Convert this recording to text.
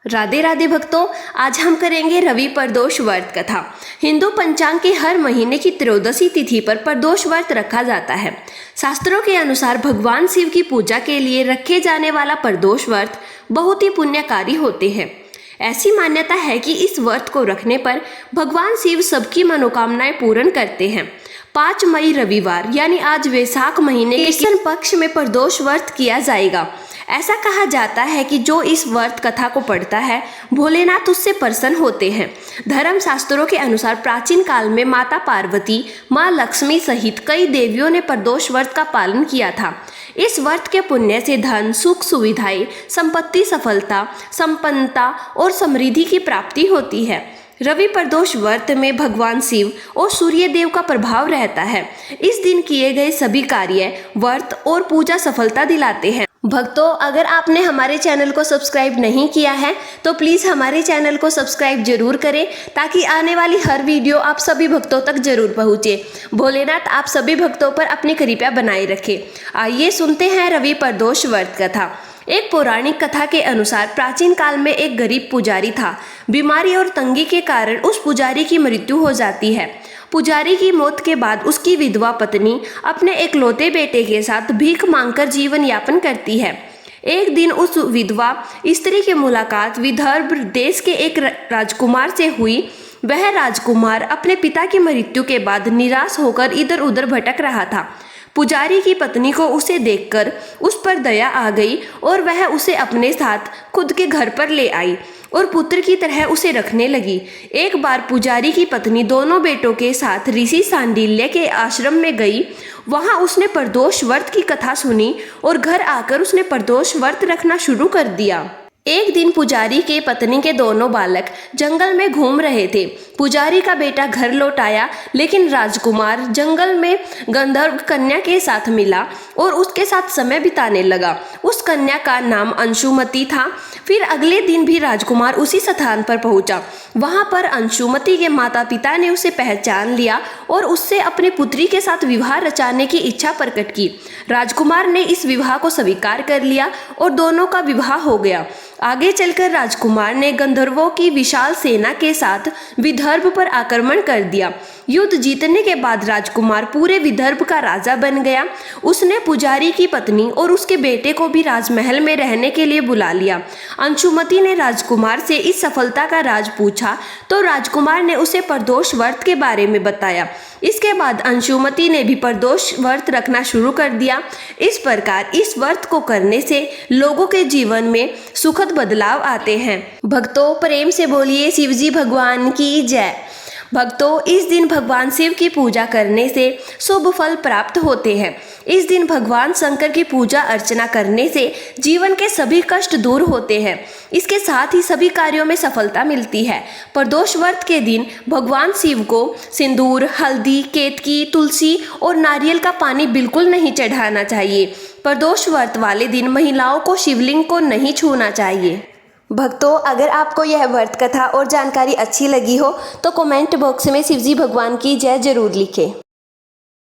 राधे राधे भक्तों, आज हम करेंगे रवि प्रदोष व्रत कथा। हिंदू पंचांग के हर महीने की त्रयोदशी तिथि पर प्रदोष व्रत रखा जाता है। शास्त्रों के अनुसार भगवान शिव की पूजा के लिए रखे जाने वाला प्रदोष व्रत बहुत ही पुण्यकारी होते हैं। ऐसी मान्यता है कि इस व्रत को रखने पर भगवान शिव सबकी मनोकामनाएं पूर्ण करते हैं। 5 मई रविवार यानी आज वैशाख महीने के कृष्ण पक्ष में प्रदोष व्रत किया जाएगा। ऐसा कहा जाता है कि जो इस व्रत कथा को पढ़ता है भोलेनाथ उससे प्रसन्न होते हैं। धर्म शास्त्रों के अनुसार प्राचीन काल में माता पार्वती, माँ लक्ष्मी सहित कई देवियों ने प्रदोष व्रत का पालन किया था। इस व्रत के पुण्य से धन, सुख, सुविधाएं, संपत्ति, सफलता, संपन्नता और समृद्धि की प्राप्ति होती है। रवि प्रदोष व्रत में भगवान शिव और सूर्य देव का प्रभाव रहता है। इस दिन किए गए सभी कार्य, व्रत और पूजा सफलता दिलाते हैं। भक्तों, अगर आपने हमारे चैनल को सब्सक्राइब नहीं किया है तो प्लीज़ हमारे चैनल को सब्सक्राइब जरूर करें ताकि आने वाली हर वीडियो आप सभी भक्तों तक जरूर पहुँचे। भोलेनाथ आप सभी भक्तों पर अपनी कृपा बनाए रखे। आइए सुनते हैं रवि प्रदोष व्रत कथा। एक पौराणिक कथा के अनुसार प्राचीन काल में एक गरीब पुजारी था। बीमारी और तंगी के कारण उस पुजारी की मृत्यु हो जाती है। पुजारी की मौत के बाद उसकी विधवा पत्नी अपने एकलौते बेटे के साथ भीख मांगकर जीवन यापन करती है। एक दिन उस विधवा स्त्री की मुलाकात विदर्भ देश के एक राजकुमार से हुई। वह राजकुमार अपने पिता की मृत्यु के बाद निराश होकर इधर उधर भटक रहा था। पुजारी की पत्नी को उसे देखकर उस पर दया आ गई और वह उसे अपने साथ खुद के घर पर ले आई और पुत्र की तरह उसे रखने लगी। एक बार पुजारी की पत्नी दोनों बेटों के साथ ऋषि सांडिल्य के आश्रम में गई। वहां उसने प्रदोष व्रत की कथा सुनी और घर आकर उसने प्रदोष व्रत रखना शुरू कर दिया। एक दिन पुजारी के पत्नी के दोनों बालक जंगल में घूम रहे थे। पुजारी का बेटा घर लौट आया, लेकिन राजकुमार जंगल में गंधर्व कन्या के साथ मिला और उसके साथ समय बिताने लगा। उस कन्या का नाम अंशुमति था। फिर अगले दिन भी राजकुमार उसी स्थान पर पहुंचा। वहां पर अंशुमति के माता पिता ने उसे पहचान लिया और उससे अपनी पुत्री के साथ विवाह रचाने की इच्छा प्रकट की। राजकुमार ने इस विवाह को स्वीकार कर लिया और दोनों का विवाह हो गया। आगे चलकर राजकुमार ने गंधर्वों की विशाल सेना के साथ विदर्भ पर आक्रमण कर दिया। युद्ध जीतने के बाद राजकुमार पूरे विदर्भ का राजा बन गया। उसने पुजारी की पत्नी और उसके बेटे को भी राजमहल में रहने के लिए बुला लिया। अंशुमति ने राजकुमार से इस सफलता का राज पूछा तो राजकुमार ने उसे प्रदोष व्रत के बारे में बताया। इसके बाद अंशुमति ने भी प्रदोष व्रत रखना शुरू कर दिया। इस प्रकार इस व्रत को करने से लोगों के जीवन में सुखद बदलाव आते हैं। भक्तों, प्रेम से बोलिए शिवजी भगवान की जय। भक्तों, इस दिन भगवान शिव की पूजा करने से शुभ फल प्राप्त होते हैं। इस दिन भगवान शंकर की पूजा अर्चना करने से जीवन के सभी कष्ट दूर होते हैं। इसके साथ ही सभी कार्यों में सफलता मिलती है। प्रदोष व्रत के दिन भगवान शिव को सिंदूर, हल्दी, केतकी, तुलसी और नारियल का पानी बिल्कुल नहीं चढ़ाना चाहिए। प्रदोष व्रत वाले दिन महिलाओं को शिवलिंग को नहीं छूना चाहिए। भक्तों, अगर आपको यह व्रत कथा और जानकारी अच्छी लगी हो तो कमेंट बॉक्स में शिवजी भगवान की जय जरूर लिखें।